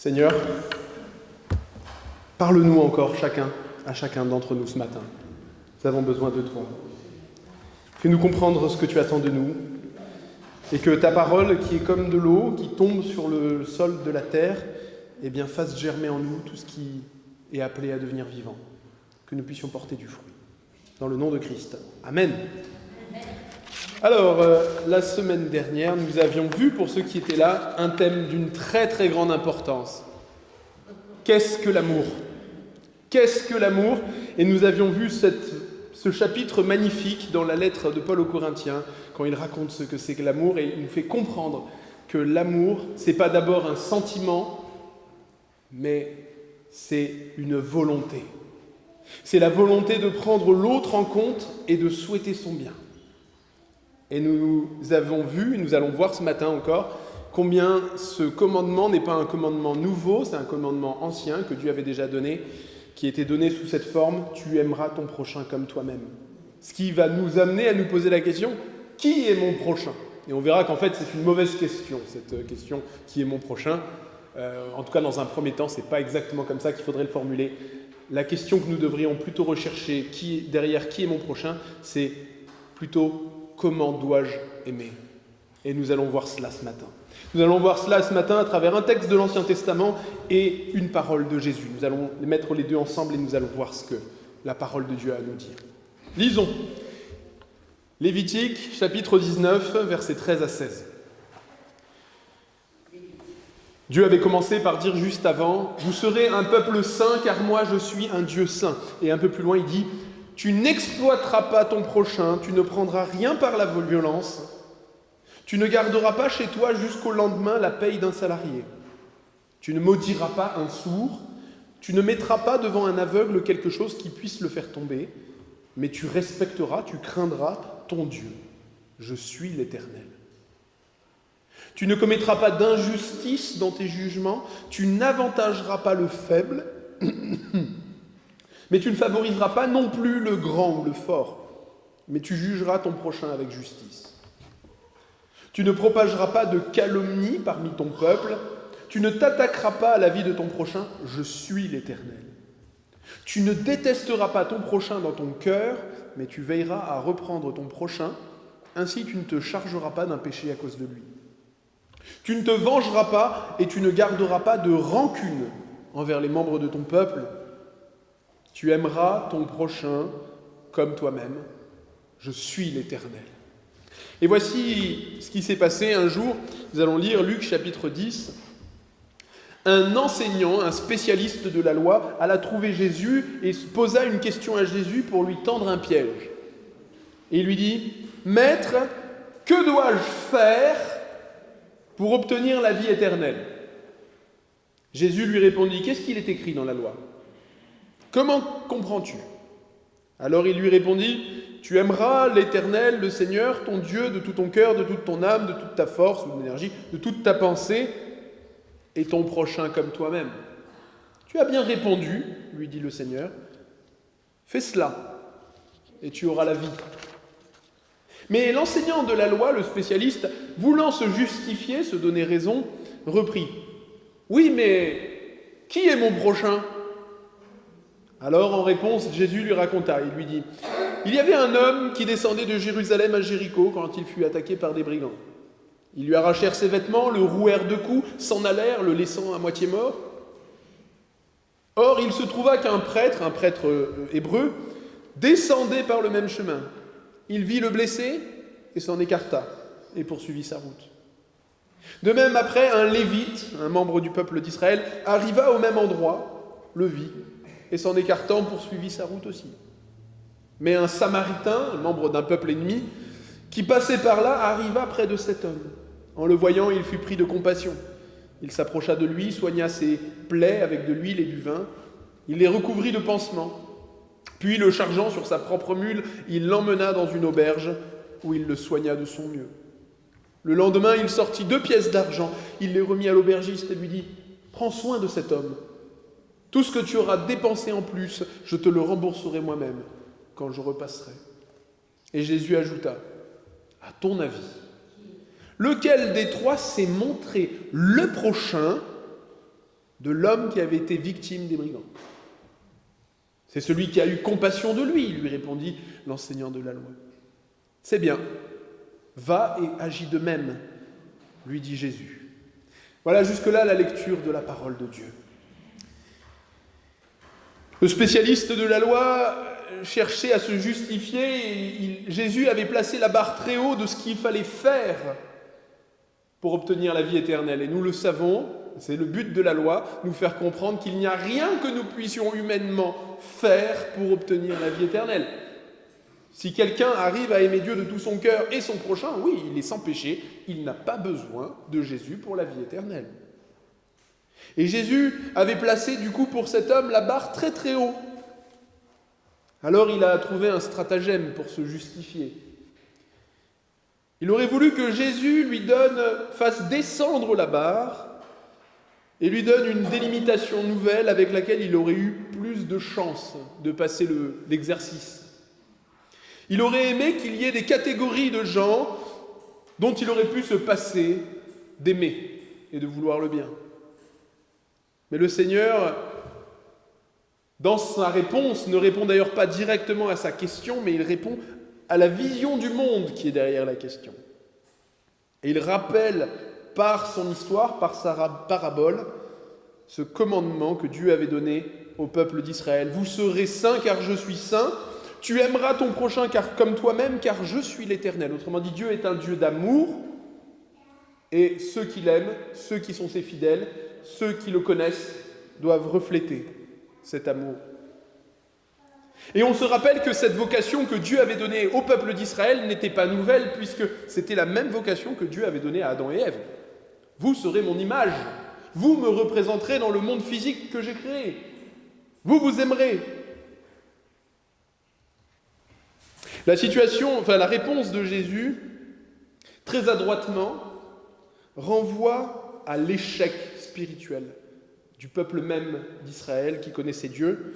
Seigneur, parle-nous encore à chacun d'entre nous ce matin. Nous avons besoin de toi. Fais-nous comprendre ce que tu attends de nous et que ta parole, qui est comme de l'eau, qui tombe sur le sol de la terre, fasse germer en nous tout ce qui est appelé à devenir vivant. Que nous puissions porter du fruit. Dans le nom de Christ. Amen. Alors, la semaine dernière, nous avions vu, pour ceux qui étaient là, un thème d'une très très grande importance. Qu'est-ce que l'amour ? Qu'est-ce que l'amour ? Et nous avions vu ce chapitre magnifique dans la lettre de Paul aux Corinthiens, quand il raconte ce que c'est que l'amour, et il nous fait comprendre que l'amour, c'est pas d'abord un sentiment, mais c'est une volonté. C'est la volonté de prendre l'autre en compte et de souhaiter son bien. Et nous avons vu, et nous allons voir ce matin encore, combien ce commandement n'est pas un commandement nouveau, c'est un commandement ancien que Dieu avait déjà donné, qui était donné sous cette forme « Tu aimeras ton prochain comme toi-même ». Ce qui va nous amener à nous poser la question « Qui est mon prochain ?» Et on verra qu'en fait c'est une mauvaise question, cette question « Qui est mon prochain ?» En tout cas, dans un premier temps, c'est pas exactement comme ça qu'il faudrait le formuler. La question que nous devrions plutôt rechercher, derrière « Qui est mon prochain ?» c'est plutôt « Comment dois-je aimer ?» Et nous allons voir cela ce matin. Nous allons voir cela ce matin à travers un texte de l'Ancien Testament et une parole de Jésus. Nous allons mettre les deux ensemble et nous allons voir ce que la parole de Dieu a à nous dire. Lisons. Lévitique, chapitre 19, versets 13 à 16. Dieu avait commencé par dire juste avant « Vous serez un peuple saint, car moi je suis un Dieu saint ». Et un peu plus loin, il dit « Tu n'exploiteras pas ton prochain, tu ne prendras rien par la violence. Tu ne garderas pas chez toi jusqu'au lendemain la paye d'un salarié. Tu ne maudiras pas un sourd, tu ne mettras pas devant un aveugle quelque chose qui puisse le faire tomber, mais tu respecteras, tu craindras ton Dieu. Je suis l'Éternel. Tu ne commettras pas d'injustice dans tes jugements, tu n'avantageras pas le faible, mais tu ne favoriseras pas non plus le grand ou le fort, mais tu jugeras ton prochain avec justice. Tu ne propageras pas de calomnie parmi ton peuple, tu ne t'attaqueras pas à la vie de ton prochain, je suis l'Éternel. Tu ne détesteras pas ton prochain dans ton cœur, mais tu veilleras à reprendre ton prochain, ainsi tu ne te chargeras pas d'un péché à cause de lui. Tu ne te vengeras pas et tu ne garderas pas de rancune envers les membres de ton peuple. Tu aimeras ton prochain comme toi-même. Je suis l'Éternel. Et voici ce qui s'est passé un jour. Nous allons lire Luc chapitre 10. Un enseignant, un spécialiste de la loi, alla trouver Jésus et posa une question à Jésus pour lui tendre un piège. Et il lui dit « Maître, que dois-je faire pour obtenir la vie éternelle ?» Jésus lui répondit « Qu'est-ce qu'il est écrit dans la loi ? Comment comprends-tu » Alors il lui répondit « Tu aimeras l'Éternel, le Seigneur, ton Dieu, de tout ton cœur, de toute ton âme, de toute ta force ou d'énergie, de toute ta pensée, et ton prochain comme toi-même. » Tu as bien répondu, lui dit le Seigneur. Fais cela, et tu auras la vie. Mais l'enseignant de la loi, le spécialiste, voulant se justifier, se donner raison, reprit. Oui, mais qui est mon prochain ? Alors, en réponse, Jésus lui raconta. Il lui dit, il y avait un homme qui descendait de Jérusalem à Jéricho quand il fut attaqué par des brigands. Ils lui arrachèrent ses vêtements, le rouèrent de coups, s'en allèrent, le laissant à moitié mort. Or, il se trouva qu'un prêtre hébreu, descendait par le même chemin. Il vit le blessé et s'en écarta et poursuivit sa route. De même, après, un lévite, un membre du peuple d'Israël, arriva au même endroit, le vit, et s'en écartant poursuivit sa route aussi. Mais un Samaritain, un membre d'un peuple ennemi, qui passait par là, arriva près de cet homme. En le voyant, il fut pris de compassion. Il s'approcha de lui, soigna ses plaies avec de l'huile et du vin. Il les recouvrit de pansements. Puis, le chargeant sur sa propre mule, il l'emmena dans une auberge où il le soigna de son mieux. Le lendemain, il sortit 2 pièces d'argent. Il les remit à l'aubergiste et lui dit « Prends soin de cet homme. Tout ce que tu auras dépensé en plus, je te le rembourserai moi-même quand je repasserai. » Et Jésus ajouta « À ton avis, lequel des 3 s'est montré le prochain de l'homme qui avait été victime des brigands. C'est celui qui a eu compassion de lui, lui répondit l'enseignant de la loi. C'est bien, va et agis de même, lui dit Jésus. Voilà jusque-là la lecture de la parole de Dieu. Le spécialiste de la loi cherchait à se justifier. Jésus avait placé la barre très haut de ce qu'il fallait faire pour obtenir la vie éternelle. Et nous le savons, c'est le but de la loi, nous faire comprendre qu'il n'y a rien que nous puissions humainement faire pour obtenir la vie éternelle. Si quelqu'un arrive à aimer Dieu de tout son cœur et son prochain, oui, il est sans péché, il n'a pas besoin de Jésus pour la vie éternelle. Et Jésus avait placé du coup pour cet homme la barre très très haut. Alors il a trouvé un stratagème pour se justifier. Il aurait voulu que Jésus fasse descendre la barre et lui donne une délimitation nouvelle avec laquelle il aurait eu plus de chances de passer l'exercice. Il aurait aimé qu'il y ait des catégories de gens dont il aurait pu se passer d'aimer et de vouloir le bien. Mais le Seigneur, dans sa réponse, ne répond d'ailleurs pas directement à sa question, mais il répond à la vision du monde qui est derrière la question. Et il rappelle par son histoire, par sa parabole, ce commandement que Dieu avait donné au peuple d'Israël. Vous serez saints car je suis saint, tu aimeras ton prochain comme toi-même car je suis l'Éternel. Autrement dit, Dieu est un Dieu d'amour et ceux qui l'aiment, ceux qui sont ses fidèles, ceux qui le connaissent doivent refléter cet amour. Et on se rappelle que cette vocation que Dieu avait donnée au peuple d'Israël n'était pas nouvelle, puisque c'était la même vocation que Dieu avait donnée à Adam et Ève. Vous serez mon image, vous me représenterez dans le monde physique que j'ai créé, vous aimerez. La réponse de Jésus, très adroitement, renvoie à l'échec spirituel du peuple même d'Israël qui connaissait Dieu,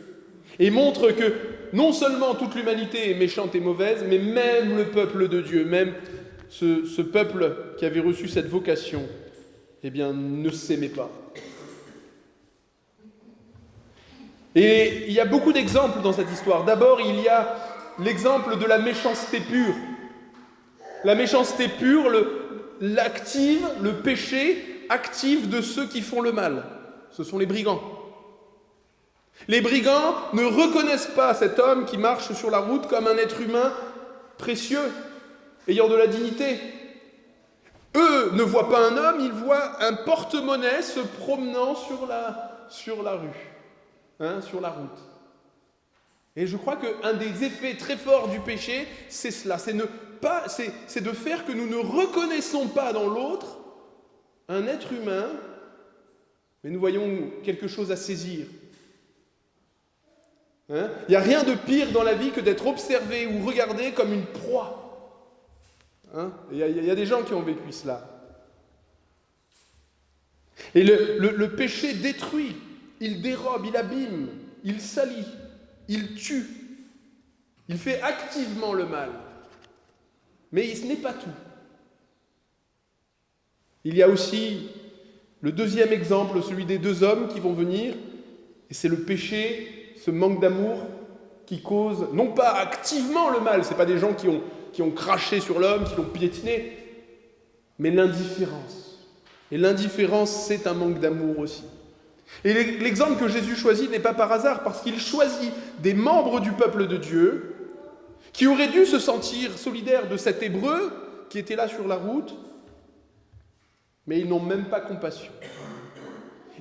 et montre que non seulement toute l'humanité est méchante et mauvaise, mais même le peuple de Dieu, même ce peuple qui avait reçu cette vocation, eh bien, ne s'aimait pas. Et il y a beaucoup d'exemples dans cette histoire. D'abord, il y a l'exemple de la méchanceté pure. La méchanceté pure, le péché actif de ceux qui font le mal. Ce sont les brigands. Les brigands ne reconnaissent pas cet homme qui marche sur la route comme un être humain précieux, ayant de la dignité. Eux ne voient pas un homme, ils voient un porte-monnaie se promenant sur la rue, sur la route. Et je crois qu'un des effets très forts du péché, c'est cela, c'est de faire que nous ne reconnaissons pas dans l'autre un être humain, mais nous voyons quelque chose à saisir. Il n'y a rien de pire dans la vie que d'être observé ou regardé comme une proie. Il y a des gens qui ont vécu cela. Et le péché détruit, il dérobe, il abîme, il salit, il tue. Il fait activement le mal. Mais ce n'est pas tout. Il y a aussi le deuxième exemple, celui des deux hommes qui vont venir, et c'est le péché, ce manque d'amour qui cause, non pas activement le mal, ce n'est pas des gens qui ont craché sur l'homme, qui l'ont piétiné, mais l'indifférence. Et l'indifférence, c'est un manque d'amour aussi. Et l'exemple que Jésus choisit n'est pas par hasard, parce qu'il choisit des membres du peuple de Dieu qui auraient dû se sentir solidaires de cet Hébreu qui était là sur la route, mais ils n'ont même pas compassion.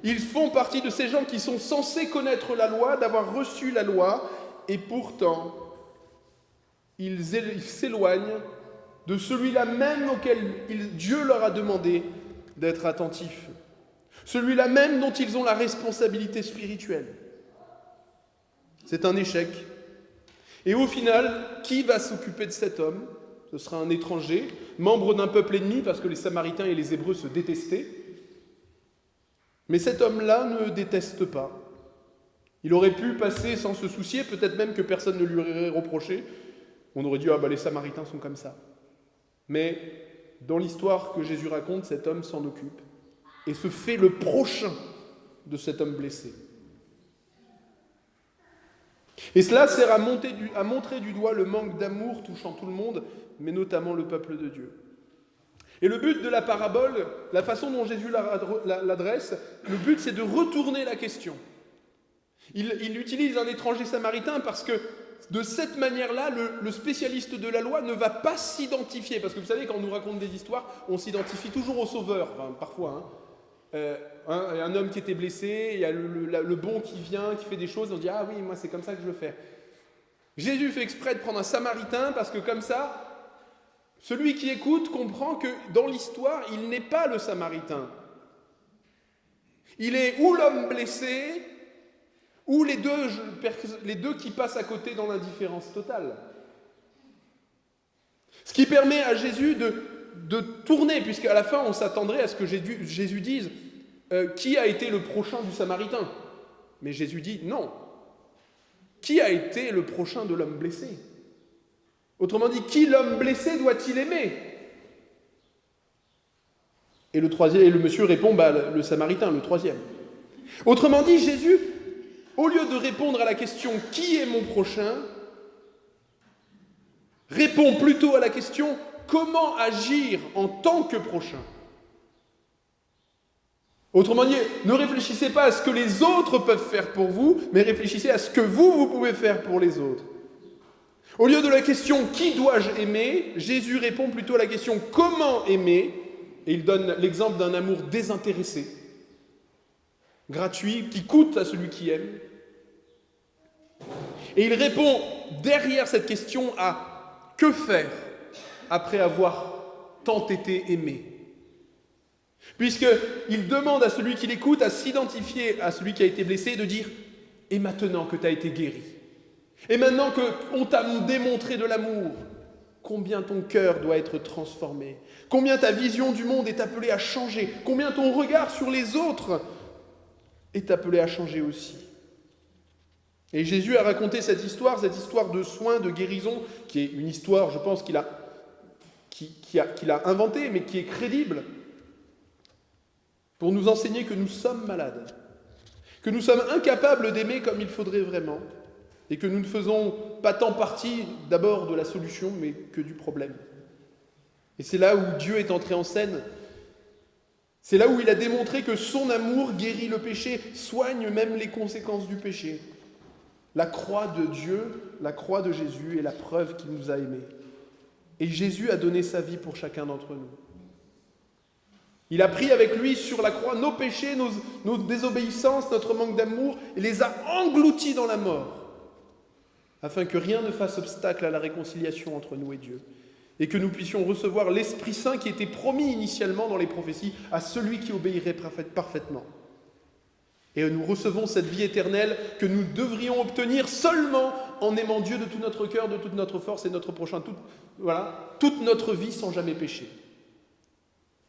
Ils font partie de ces gens qui sont censés connaître la loi, d'avoir reçu la loi, et pourtant, ils s'éloignent de celui-là même auquel Dieu leur a demandé d'être attentifs. Celui-là même dont ils ont la responsabilité spirituelle. C'est un échec. Et au final, qui va s'occuper de cet homme ? Ce sera un étranger, membre d'un peuple ennemi, parce que les Samaritains et les Hébreux se détestaient. Mais cet homme-là ne déteste pas. Il aurait pu passer sans se soucier, peut-être même que personne ne lui aurait reproché. On aurait dit, les Samaritains sont comme ça. Mais dans l'histoire que Jésus raconte, cet homme s'en occupe et se fait le prochain de cet homme blessé. Et cela sert à montrer du doigt le manque d'amour touchant tout le monde, mais notamment le peuple de Dieu. Et le but de la parabole, la façon dont Jésus l'adresse, le but c'est de retourner la question. Il utilise un étranger samaritain parce que de cette manière-là, le spécialiste de la loi ne va pas s'identifier. Parce que vous savez, quand on nous raconte des histoires, on s'identifie toujours au sauveur, enfin, parfois. Un homme qui était blessé, il y a le bon qui vient, qui fait des choses, on dit « Ah oui, moi c'est comme ça que je veux faire ». Jésus fait exprès de prendre un samaritain parce que comme ça, celui qui écoute comprend que dans l'histoire, il n'est pas le samaritain. Il est ou l'homme blessé, ou les deux qui passent à côté dans l'indifférence totale. Ce qui permet à Jésus de tourner, puisqu'à la fin, on s'attendrait à ce que Jésus dise qui a été le prochain du Samaritain. Mais Jésus dit non. Qui a été le prochain de l'homme blessé? Autrement dit, qui l'homme blessé doit-il aimer? Et le monsieur répond, le Samaritain, le troisième. Autrement dit, Jésus, au lieu de répondre à la question « Qui est mon prochain ?», répond plutôt à la question « Comment agir en tant que prochain ?» Autrement dit, ne réfléchissez pas à ce que les autres peuvent faire pour vous, mais réfléchissez à ce que vous pouvez faire pour les autres. Au lieu de la question « Qui dois-je aimer ?», Jésus répond plutôt à la question « Comment aimer ?» Et il donne l'exemple d'un amour désintéressé, gratuit, qui coûte à celui qui aime. Et il répond derrière cette question à « Que faire après avoir tant été aimé ?» Puisqu'il demande à celui qui l'écoute à s'identifier à celui qui a été blessé et de dire « Et maintenant que tu as été guéri, et maintenant qu'on t'a démontré de l'amour, combien ton cœur doit être transformé, combien ta vision du monde est appelée à changer, combien ton regard sur les autres est appelé à changer aussi. » Et Jésus a raconté cette histoire de soins, de guérison, qui est une histoire, je pense, qu'il a inventée, mais qui est crédible, pour nous enseigner que nous sommes malades, que nous sommes incapables d'aimer comme il faudrait vraiment, et que nous ne faisons pas tant partie d'abord de la solution, mais que du problème. Et c'est là où Dieu est entré en scène. C'est là où il a démontré que son amour guérit le péché, soigne même les conséquences du péché. La croix de Dieu, la croix de Jésus est la preuve qu'il nous a aimés. Et Jésus a donné sa vie pour chacun d'entre nous. Il a pris avec lui sur la croix nos péchés, nos désobéissances, notre manque d'amour, et les a engloutis dans la mort, afin que rien ne fasse obstacle à la réconciliation entre nous et Dieu, et que nous puissions recevoir l'Esprit Saint qui était promis initialement dans les prophéties à celui qui obéirait parfaitement. Et nous recevons cette vie éternelle que nous devrions obtenir seulement en aimant Dieu de tout notre cœur, de toute notre force et notre prochain, toute notre vie sans jamais pécher.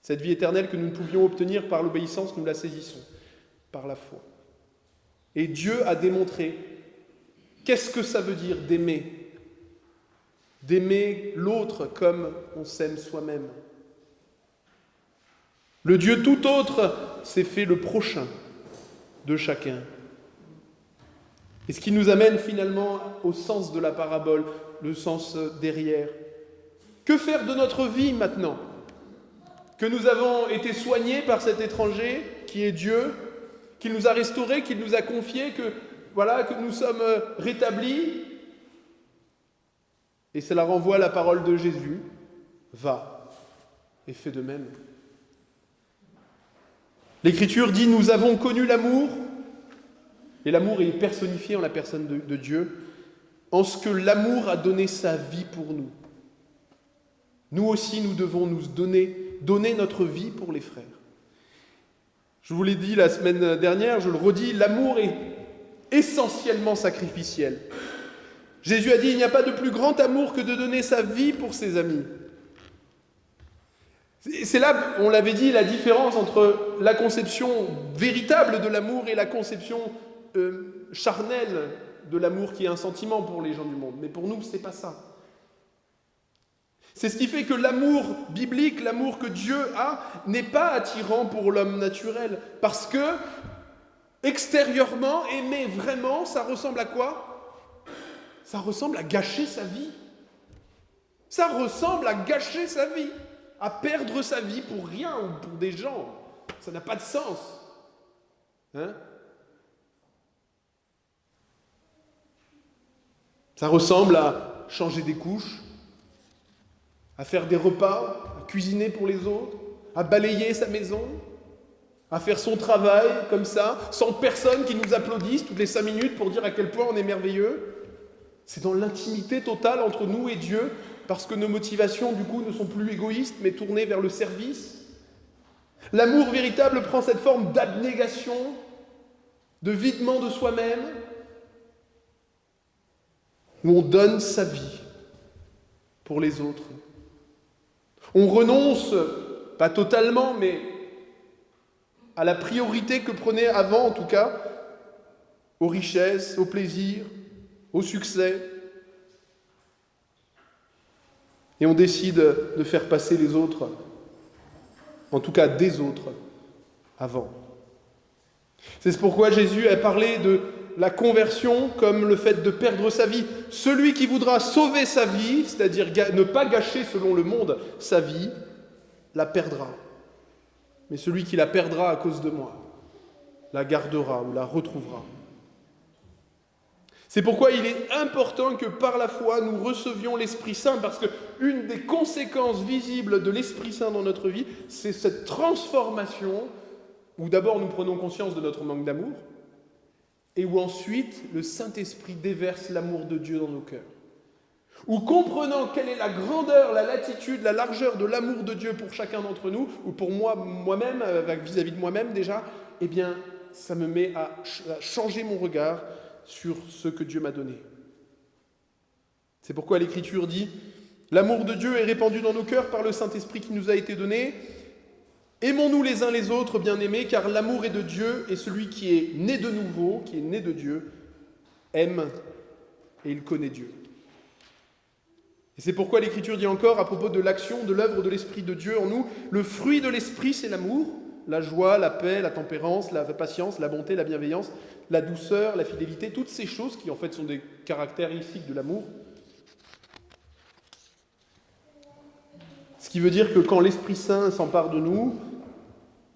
Cette vie éternelle que nous ne pouvions obtenir par l'obéissance, nous la saisissons par la foi. Et Dieu a démontré qu'est-ce que ça veut dire d'aimer. D'aimer l'autre comme on s'aime soi-même. Le Dieu tout autre s'est fait le prochain de chacun. Et ce qui nous amène finalement au sens de la parabole, le sens derrière. Que faire de notre vie maintenant ? Que nous avons été soignés par cet étranger qui est Dieu, qu'il nous a restaurés, qu'il nous a confiés, que nous sommes rétablis. Et cela renvoie à la parole de Jésus. Va et fais de même. L'Écriture dit « Nous avons connu l'amour », et l'amour est personnifié en la personne de Dieu, en ce que l'amour a donné sa vie pour nous. Nous aussi, nous devons nous donner notre vie pour les frères. Je vous l'ai dit la semaine dernière, je le redis, l'amour est essentiellement sacrificiel. Jésus a dit « Il n'y a pas de plus grand amour que de donner sa vie pour ses amis ». C'est là, on l'avait dit, la différence entre la conception véritable de l'amour et la conception charnelle de l'amour qui est un sentiment pour les gens du monde. Mais pour nous, c'est pas ça. C'est ce qui fait que l'amour biblique, l'amour que Dieu a, n'est pas attirant pour l'homme naturel. Parce que Extérieurement, aimer vraiment, ça ressemble à quoi? Ça ressemble à gâcher sa vie. Ça ressemble à gâcher sa vie, à perdre sa vie pour rien ou pour des gens. Ça n'a pas de sens. Ça ressemble à changer des couches, à faire des repas, à cuisiner pour les autres, à balayer sa maison, à faire son travail comme ça, sans personne qui nous applaudisse toutes les 5 minutes pour dire à quel point on est merveilleux. C'est dans l'intimité totale entre nous et Dieu, parce que nos motivations, du coup, ne sont plus égoïstes, mais tournées vers le service. L'amour véritable prend cette forme d'abnégation, de videment de soi-même, où on donne sa vie pour les autres. On renonce, pas totalement, mais à la priorité que prenait avant, en tout cas, aux richesses, au plaisir, au succès. Et on décide de faire passer les autres, en tout cas des autres, avant. C'est pourquoi Jésus a parlé de la conversion comme le fait de perdre sa vie. Celui qui voudra sauver sa vie, c'est-à-dire ne pas gâcher selon le monde sa vie, la perdra. Mais celui qui la perdra à cause de moi, la gardera ou la retrouvera. C'est pourquoi il est important que par la foi, nous recevions l'Esprit Saint, parce qu'une des conséquences visibles de l'Esprit Saint dans notre vie, c'est cette transformation, où d'abord nous prenons conscience de notre manque d'amour, et où ensuite le Saint-Esprit déverse l'amour de Dieu dans nos cœurs. Où comprenant quelle est la grandeur, la latitude, la largeur de l'amour de Dieu pour chacun d'entre nous, ou pour moi-même, vis-à-vis de moi-même déjà, eh bien, ça me met à changer mon regard sur ce que Dieu m'a donné. C'est pourquoi l'Écriture dit « L'amour de Dieu est répandu dans nos cœurs par le Saint-Esprit qui nous a été donné. Aimons-nous les uns les autres, bien-aimés, car l'amour est de Dieu, et celui qui est né de nouveau, qui est né de Dieu, aime et il connaît Dieu. » Et c'est pourquoi l'Écriture dit encore, à propos de l'action, de l'œuvre de l'Esprit de Dieu en nous, le fruit de l'Esprit, c'est l'amour, la joie, la paix, la tempérance, la patience, la bonté, la bienveillance, la douceur, la fidélité, toutes ces choses qui en fait sont des caractéristiques de l'amour. Ce qui veut dire que quand l'Esprit Saint s'empare de nous,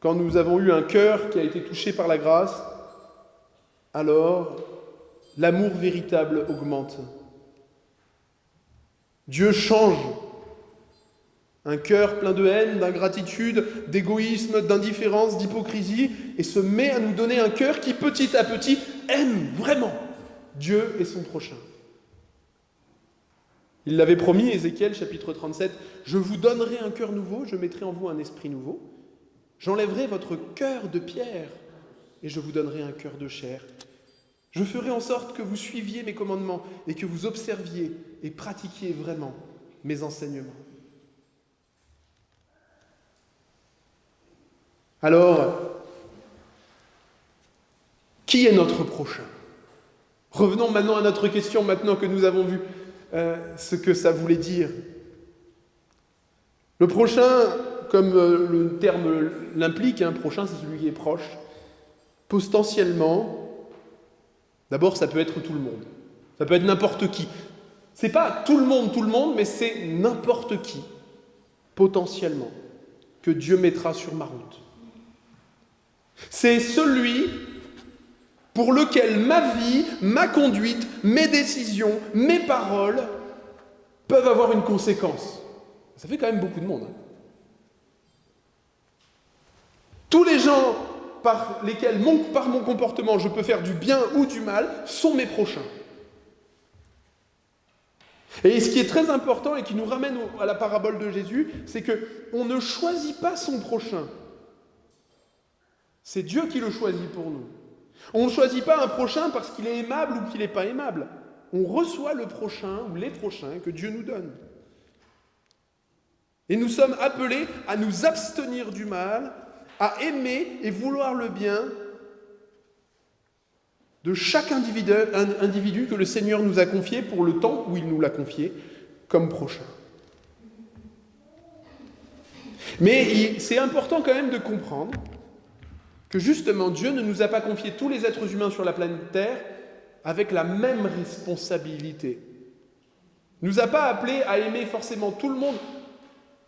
quand nous avons eu un cœur qui a été touché par la grâce, alors l'amour véritable augmente. Dieu change un cœur plein de haine, d'ingratitude, d'égoïsme, d'indifférence, d'hypocrisie, et se met à nous donner un cœur qui, petit à petit, aime vraiment Dieu et son prochain. Il l'avait promis, Ézéchiel, chapitre 37, « Je vous donnerai un cœur nouveau, je mettrai en vous un esprit nouveau. J'enlèverai votre cœur de pierre, et je vous donnerai un cœur de chair. Je ferai en sorte que vous suiviez mes commandements, et que vous observiez et pratiquiez vraiment mes enseignements. » Alors, qui est notre prochain? Revenons maintenant à notre question, maintenant que nous avons vu ce que ça voulait dire. Le prochain, comme le terme l'implique, prochain c'est celui qui est proche, potentiellement, d'abord ça peut être tout le monde, ça peut être n'importe qui. C'est pas tout le monde, mais c'est n'importe qui, potentiellement, que Dieu mettra sur ma route. C'est celui pour lequel ma vie, ma conduite, mes décisions, mes paroles peuvent avoir une conséquence. Ça fait quand même beaucoup de monde. Tous les gens par lesquels, par mon comportement, je peux faire du bien ou du mal, sont mes prochains. Et ce qui est très important et qui nous ramène à la parabole de Jésus, c'est qu'on ne choisit pas son prochain. C'est Dieu qui le choisit pour nous. On ne choisit pas un prochain parce qu'il est aimable ou qu'il n'est pas aimable. On reçoit le prochain ou les prochains que Dieu nous donne. Et nous sommes appelés à nous abstenir du mal, à aimer et vouloir le bien de chaque individu que le Seigneur nous a confié pour le temps où il nous l'a confié comme prochain. Mais c'est important quand même de comprendre Que justement, Dieu ne nous a pas confié tous les êtres humains sur la planète Terre avec la même responsabilité. Il ne nous a pas appelés à aimer forcément tout le monde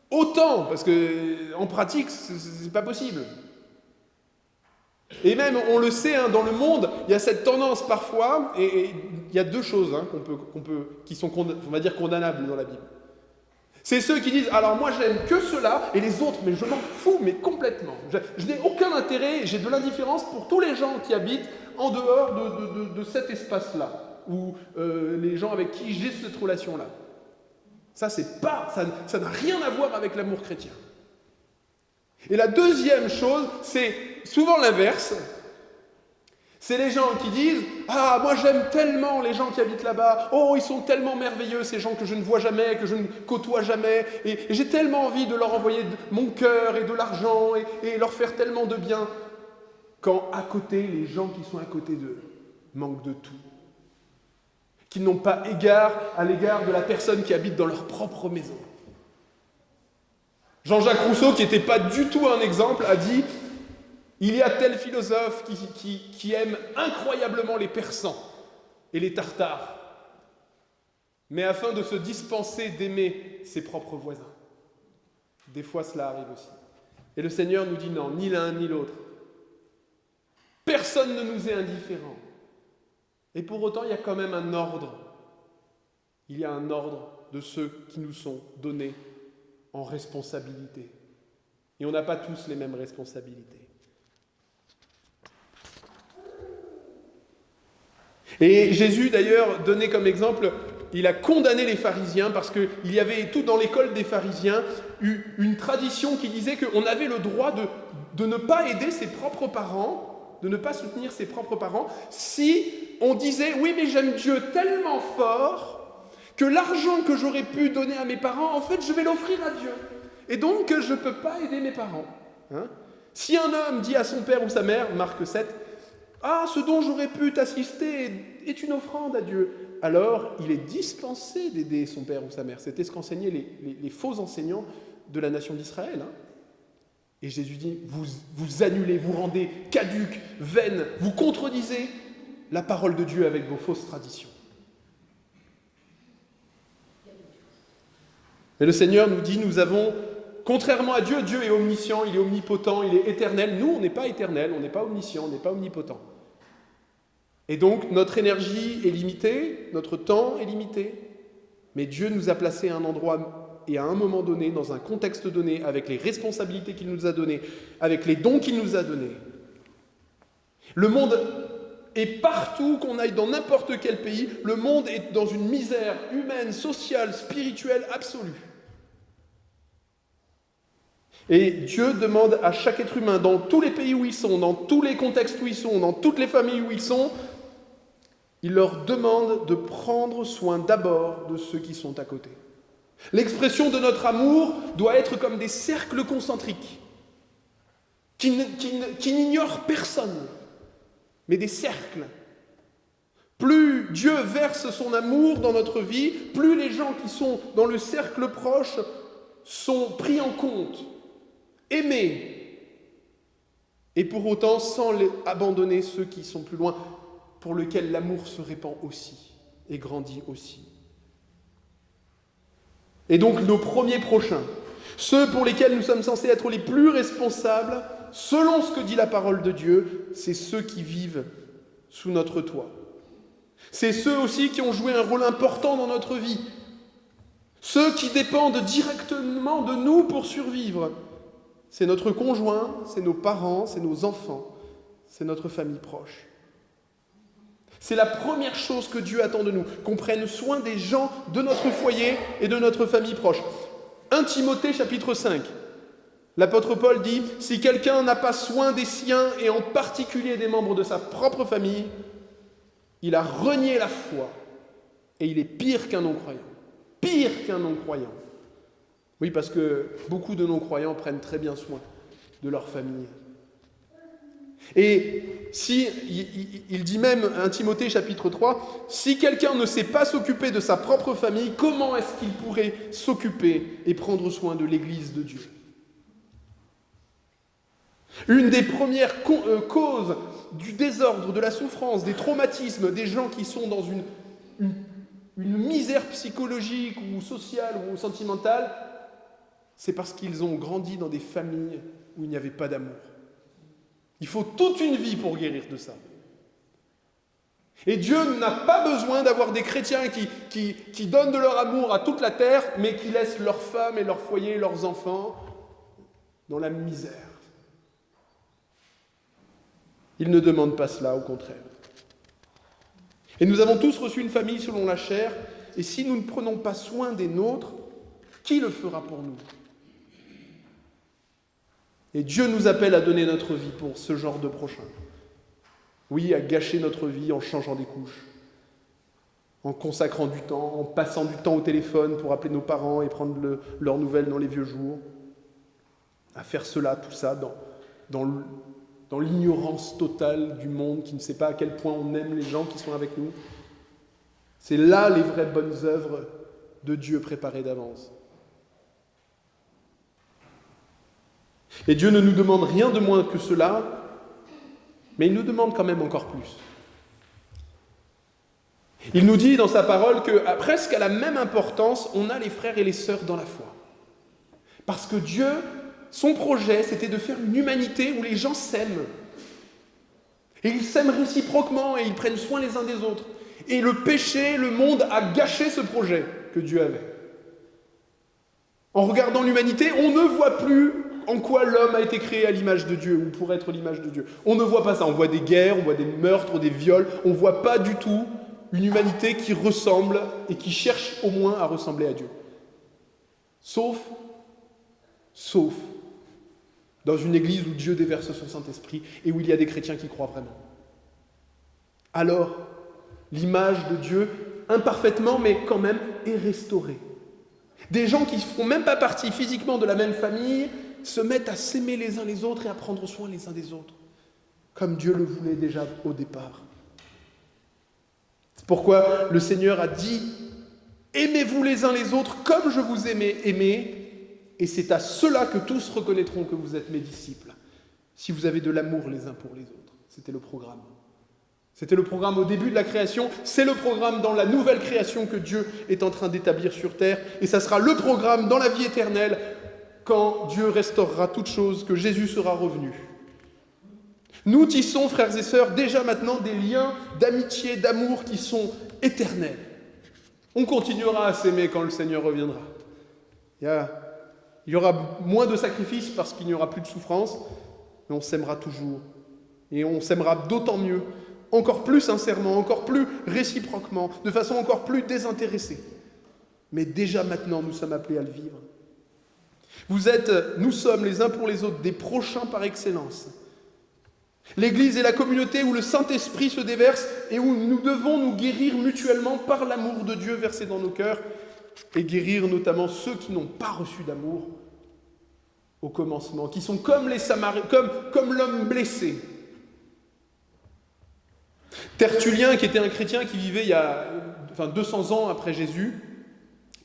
autant, parce qu'en pratique, ce n'est pas possible. Et même, on le sait, dans le monde, il y a cette tendance parfois, et il y a deux choses qui sont, on va dire, condamnables dans la Bible. C'est ceux qui disent, alors moi j'aime que ceux-là, et les autres, mais je m'en fous, mais complètement. Je n'ai aucun intérêt, j'ai de l'indifférence pour tous les gens qui habitent en dehors de cet espace-là, ou les gens avec qui j'ai cette relation-là. Ça n'a rien à voir avec l'amour chrétien. Et la deuxième chose, c'est souvent l'inverse. C'est les gens qui disent « Ah, moi j'aime tellement les gens qui habitent là-bas. Oh, ils sont tellement merveilleux, ces gens que je ne vois jamais, que je ne côtoie jamais. Et j'ai tellement envie de leur envoyer mon cœur et de l'argent et leur faire tellement de bien. » Quand à côté, les gens qui sont à côté d'eux manquent de tout. Qu'ils n'ont pas égard à l'égard de la personne qui habite dans leur propre maison. Jean-Jacques Rousseau, qui n'était pas du tout un exemple, a dit « Il y a tel philosophe qui aime incroyablement les Persans et les Tartares, mais afin de se dispenser d'aimer ses propres voisins. » Des fois, cela arrive aussi. Et le Seigneur nous dit non, ni l'un ni l'autre. Personne ne nous est indifférent. Et pour autant, il y a quand même un ordre. Il y a un ordre de ceux qui nous sont donnés en responsabilité. Et on n'a pas tous les mêmes responsabilités. Et Jésus, d'ailleurs, donnait comme exemple, il a condamné les pharisiens parce qu'il y avait tout dans l'école des pharisiens une tradition qui disait qu'on avait le droit de ne pas aider ses propres parents, de ne pas soutenir ses propres parents, si on disait « Oui, mais j'aime Dieu tellement fort que l'argent que j'aurais pu donner à mes parents, en fait, je vais l'offrir à Dieu. Et donc, je ne peux pas aider mes parents. » Si un homme dit à son père ou sa mère, Marc 7, « Ah, ce dont j'aurais pu t'assister est une offrande à Dieu. » Alors, il est dispensé d'aider son père ou sa mère. C'était ce qu'enseignaient les faux enseignants de la nation d'Israël. Et Jésus dit, vous annulez, vous rendez caduque, vaine, vous contredisez la parole de Dieu avec vos fausses traditions. Et le Seigneur nous dit, nous avons, contrairement à Dieu, Dieu est omniscient, il est omnipotent, il est éternel. Nous, on n'est pas éternel, on n'est pas omniscient, on n'est pas omnipotent. Et donc, notre énergie est limitée, notre temps est limité, mais Dieu nous a placés à un endroit et à un moment donné, dans un contexte donné, avec les responsabilités qu'il nous a données, avec les dons qu'il nous a donnés. Le monde est partout, qu'on aille dans n'importe quel pays, le monde est dans une misère humaine, sociale, spirituelle absolue. Et Dieu demande à chaque être humain, dans tous les pays où ils sont, dans tous les contextes où ils sont, dans toutes les familles où ils sont, il leur demande de prendre soin d'abord de ceux qui sont à côté. L'expression de notre amour doit être comme des cercles concentriques, qui n'ignorent personne, mais des cercles. Plus Dieu verse son amour dans notre vie, plus les gens qui sont dans le cercle proche sont pris en compte, aimés, et pour autant sans abandonner ceux qui sont plus loin, pour lesquels l'amour se répand aussi et grandit aussi. Et donc nos premiers prochains, ceux pour lesquels nous sommes censés être les plus responsables, selon ce que dit la parole de Dieu, c'est ceux qui vivent sous notre toit. C'est ceux aussi qui ont joué un rôle important dans notre vie. Ceux qui dépendent directement de nous pour survivre. C'est notre conjoint, c'est nos parents, c'est nos enfants, c'est notre famille proche. C'est la première chose que Dieu attend de nous, qu'on prenne soin des gens de notre foyer et de notre famille proche. 1 Timothée chapitre 5, l'apôtre Paul dit « Si quelqu'un n'a pas soin des siens et en particulier des membres de sa propre famille, il a renié la foi et il est pire qu'un non-croyant. » Pire qu'un non-croyant. Oui, parce que beaucoup de non-croyants prennent très bien soin de leur famille. Et si, il dit même, 1 Timothée chapitre 3, si quelqu'un ne sait pas s'occuper de sa propre famille, comment est-ce qu'il pourrait s'occuper et prendre soin de l'Église de Dieu ? Une des premières causes du désordre, de la souffrance, des traumatismes, des gens qui sont dans une misère psychologique ou sociale ou sentimentale, c'est parce qu'ils ont grandi dans des familles où il n'y avait pas d'amour. Il faut toute une vie pour guérir de ça. Et Dieu n'a pas besoin d'avoir des chrétiens qui donnent de leur amour à toute la terre, mais qui laissent leurs femmes et leurs foyers, leurs enfants dans la misère. Il ne demande pas cela, au contraire. Et nous avons tous reçu une famille selon la chair, et si nous ne prenons pas soin des nôtres, qui le fera pour nous ? Et Dieu nous appelle à donner notre vie pour ce genre de prochain. Oui, à gâcher notre vie en changeant des couches, en consacrant du temps, en passant du temps au téléphone pour appeler nos parents et prendre leurs nouvelles dans les vieux jours. À faire cela, tout ça, dans l'ignorance totale du monde qui ne sait pas à quel point on aime les gens qui sont avec nous. C'est là les vraies bonnes œuvres de Dieu préparées d'avance. Et Dieu ne nous demande rien de moins que cela, mais il nous demande quand même encore plus. Il nous dit dans sa parole que, presque à la même importance, on a les frères et les sœurs dans la foi. Parce que Dieu, son projet, c'était de faire une humanité où les gens s'aiment. Et ils s'aiment réciproquement et ils prennent soin les uns des autres. Et le péché, le monde a gâché ce projet que Dieu avait. En regardant l'humanité, on ne voit plus en quoi l'homme a été créé à l'image de Dieu, ou pour être l'image de Dieu. On ne voit pas ça, on voit des guerres, on voit des meurtres, des viols, on ne voit pas du tout une humanité qui ressemble et qui cherche au moins à ressembler à Dieu. Sauf dans une église où Dieu déverse son Saint-Esprit et où il y a des chrétiens qui croient vraiment. Alors, l'image de Dieu, imparfaitement, mais quand même, est restaurée. Des gens qui ne font même pas partie physiquement de la même famille se mettent à s'aimer les uns les autres et à prendre soin les uns des autres, comme Dieu le voulait déjà au départ. C'est pourquoi le Seigneur a dit « Aimez-vous les uns les autres comme je vous aimais, et c'est à cela que tous reconnaîtront que vous êtes mes disciples, si vous avez de l'amour les uns pour les autres. » C'était le programme. C'était le programme au début de la création, c'est le programme dans la nouvelle création que Dieu est en train d'établir sur terre, et ça sera le programme dans la vie éternelle, quand Dieu restaurera toutes choses, que Jésus sera revenu. Nous tissons, frères et sœurs, déjà maintenant des liens d'amitié, d'amour qui sont éternels. On continuera à s'aimer quand le Seigneur reviendra. Il y aura moins de sacrifices parce qu'il n'y aura plus de souffrance, mais on s'aimera toujours. Et on s'aimera d'autant mieux, encore plus sincèrement, encore plus réciproquement, de façon encore plus désintéressée. Mais déjà maintenant, nous sommes appelés à le vivre. Nous sommes les uns pour les autres des prochains par excellence. L'Église est la communauté où le Saint-Esprit se déverse et où nous devons nous guérir mutuellement par l'amour de Dieu versé dans nos cœurs et guérir notamment ceux qui n'ont pas reçu d'amour au commencement, qui sont comme les Samaritains, comme l'homme blessé. Tertullien, qui était un chrétien qui vivait il y a 200 ans après Jésus,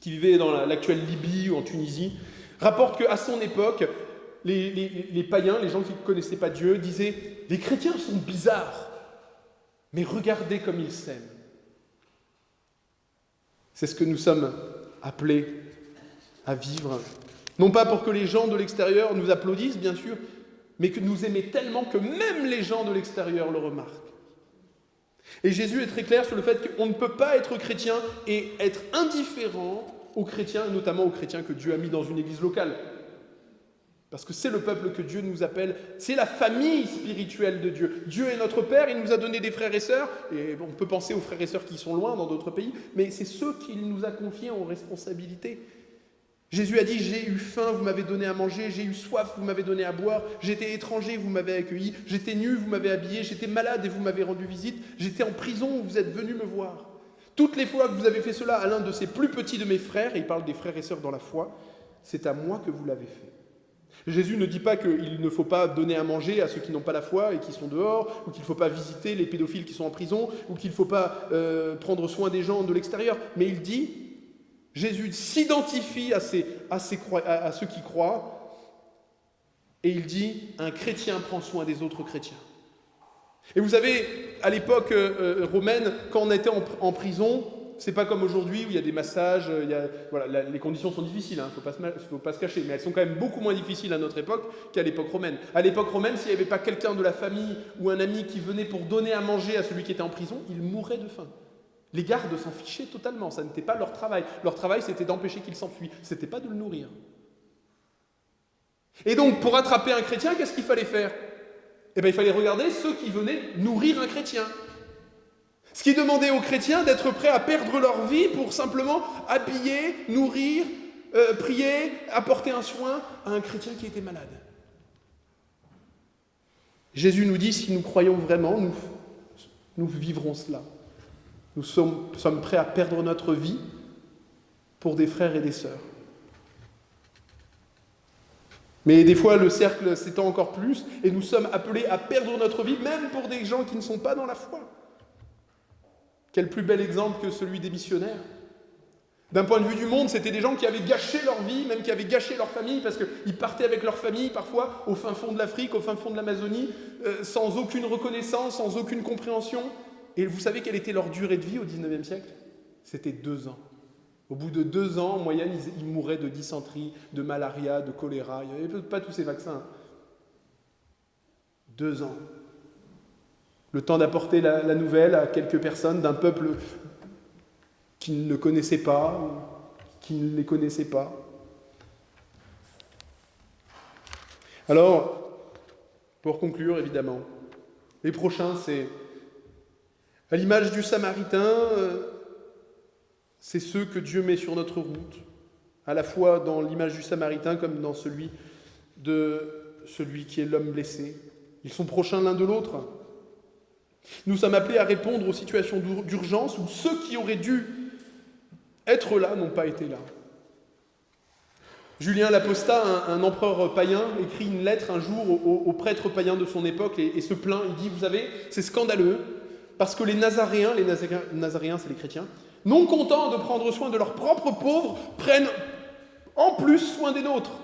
qui vivait dans l'actuelle Libye ou en Tunisie, rapporte qu'à son époque, les païens, les gens qui ne connaissaient pas Dieu, disaient « Les chrétiens sont bizarres, mais regardez comme ils s'aiment. » C'est ce que nous sommes appelés à vivre. Non pas pour que les gens de l'extérieur nous applaudissent, bien sûr, mais que nous aimons tellement que même les gens de l'extérieur le remarquent. Et Jésus est très clair sur le fait qu'on ne peut pas être chrétien et être indifférent aux chrétiens, notamment aux chrétiens que Dieu a mis dans une église locale. Parce que c'est le peuple que Dieu nous appelle, c'est la famille spirituelle de Dieu. Dieu est notre Père, il nous a donné des frères et sœurs, et on peut penser aux frères et sœurs qui sont loin dans d'autres pays, mais c'est ceux qu'il nous a confiés en responsabilité. Jésus a dit « J'ai eu faim, vous m'avez donné à manger, j'ai eu soif, vous m'avez donné à boire, j'étais étranger, vous m'avez accueilli, j'étais nu, vous m'avez habillé, j'étais malade et vous m'avez rendu visite, j'étais en prison, vous êtes venus me voir. Toutes les fois que vous avez fait cela à l'un de ces plus petits de mes frères, et il parle des frères et sœurs dans la foi, c'est à moi que vous l'avez fait. » Jésus ne dit pas qu'il ne faut pas donner à manger à ceux qui n'ont pas la foi et qui sont dehors, ou qu'il ne faut pas visiter les pédophiles qui sont en prison, ou qu'il ne faut pas prendre soin des gens de l'extérieur, mais il dit, Jésus s'identifie à ceux qui croient, Et il dit, un chrétien prend soin des autres chrétiens. Et vous savez, à l'époque romaine, quand on était en prison, c'est pas comme aujourd'hui où il y a des massages, les conditions sont difficiles, faut pas se cacher, mais elles sont quand même beaucoup moins difficiles à notre époque qu'à l'époque romaine. À l'époque romaine, s'il n'y avait pas quelqu'un de la famille ou un ami qui venait pour donner à manger à celui qui était en prison, il mourrait de faim. Les gardes s'en fichaient totalement, ça n'était pas leur travail. Leur travail, c'était d'empêcher qu'il s'enfuit, c'était pas de le nourrir. Et donc, pour attraper un chrétien, qu'est-ce qu'il fallait faire ? Eh bien, il fallait regarder ceux qui venaient nourrir un chrétien. Ce qui demandait aux chrétiens d'être prêts à perdre leur vie pour simplement habiller, nourrir, prier, apporter un soin à un chrétien qui était malade. Jésus nous dit, si nous croyons vraiment, nous vivrons cela. Nous sommes prêts à perdre notre vie pour des frères et des sœurs. Mais des fois, le cercle s'étend encore plus, et nous sommes appelés à perdre notre vie, même pour des gens qui ne sont pas dans la foi. Quel plus bel exemple que celui des missionnaires. D'un point de vue du monde, c'était des gens qui avaient gâché leur vie, même qui avaient gâché leur famille, parce qu'ils partaient avec leur famille, parfois, au fin fond de l'Afrique, au fin fond de l'Amazonie, sans aucune reconnaissance, sans aucune compréhension. Et vous savez quelle était leur durée de vie au XIXe siècle ? C'était 2 ans. Au bout de 2 ans, en moyenne, ils mouraient de dysenterie, de malaria, de choléra. Il n'y avait pas tous ces vaccins. 2 ans. Le temps d'apporter la nouvelle à quelques personnes d'un peuple qui ne le connaissait pas, ou qui ne les connaissait pas. Alors, pour conclure, évidemment, les prochains, c'est, à l'image du Samaritain, c'est ceux que Dieu met sur notre route, à la fois dans l'image du Samaritain comme dans celui qui est l'homme blessé. Ils sont prochains l'un de l'autre. Nous sommes appelés à répondre aux situations d'urgence où ceux qui auraient dû être là n'ont pas été là. Julien l'Apostat, un empereur païen, écrit une lettre un jour aux prêtres païens de son époque et se plaint. Il dit, vous savez, c'est scandaleux, parce que les Nazaréens, c'est les chrétiens, non contents de prendre soin de leurs propres pauvres, prennent en plus soin des nôtres.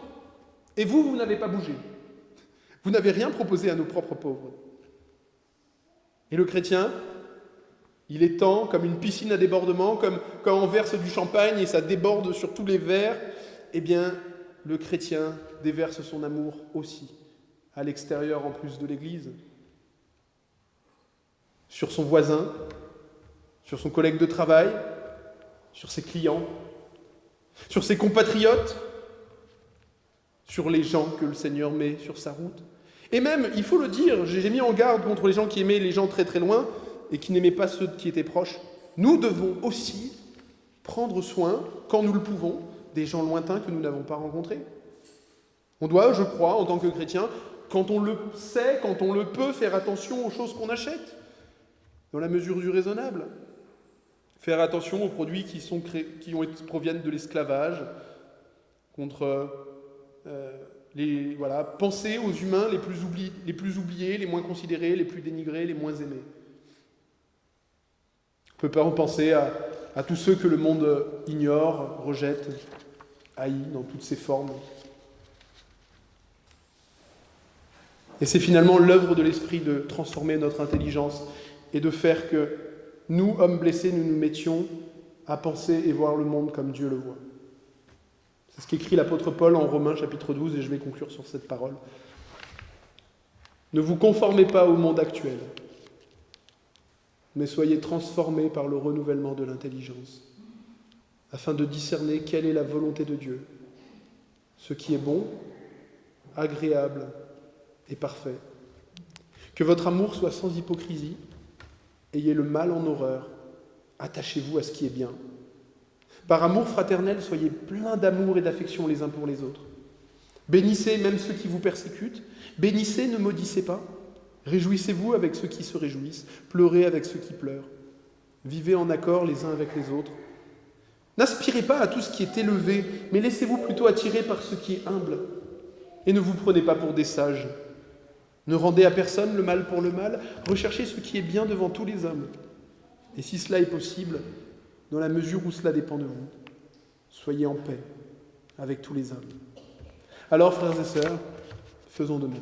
Et vous n'avez pas bougé. Vous n'avez rien proposé à nos propres pauvres. Et le chrétien, il est temps, comme une piscine à débordement, comme quand on verse du champagne et ça déborde sur tous les verres, eh bien, le chrétien déverse son amour aussi, à l'extérieur en plus de l'Église, sur son voisin, sur son collègue de travail, sur ses clients, sur ses compatriotes, sur les gens que le Seigneur met sur sa route. Et même, il faut le dire, j'ai mis en garde contre les gens qui aimaient les gens très très loin et qui n'aimaient pas ceux qui étaient proches. Nous devons aussi prendre soin, quand nous le pouvons, des gens lointains que nous n'avons pas rencontrés. On doit, je crois, en tant que chrétien, quand on le sait, quand on le peut, faire attention aux choses qu'on achète, dans la mesure du raisonnable. Faire attention aux produits qui proviennent de l'esclavage, penser aux humains les plus oubliés, les moins considérés, les plus dénigrés, les moins aimés. On peut pas en penser à tous ceux que le monde ignore, rejette, haït dans toutes ses formes. Et c'est finalement l'œuvre de l'Esprit de transformer notre intelligence et de faire que nous, hommes blessés, nous nous mettions à penser et voir le monde comme Dieu le voit. C'est ce qu'écrit l'apôtre Paul en Romains chapitre 12, et je vais conclure sur cette parole. Ne vous conformez pas au monde actuel, mais soyez transformés par le renouvellement de l'intelligence, afin de discerner quelle est la volonté de Dieu, ce qui est bon, agréable et parfait. Que votre amour soit sans hypocrisie, ayez le mal en horreur, attachez-vous à ce qui est bien. Par amour fraternel, soyez pleins d'amour et d'affection les uns pour les autres. Bénissez même ceux qui vous persécutent, bénissez, ne maudissez pas. Réjouissez-vous avec ceux qui se réjouissent, pleurez avec ceux qui pleurent. Vivez en accord les uns avec les autres. N'aspirez pas à tout ce qui est élevé, mais laissez-vous plutôt attirer par ce qui est humble. Et ne vous prenez pas pour des sages. Ne rendez à personne le mal pour le mal, recherchez ce qui est bien devant tous les hommes. Et si cela est possible, dans la mesure où cela dépend de vous, soyez en paix avec tous les hommes. Alors, frères et sœurs, faisons de même.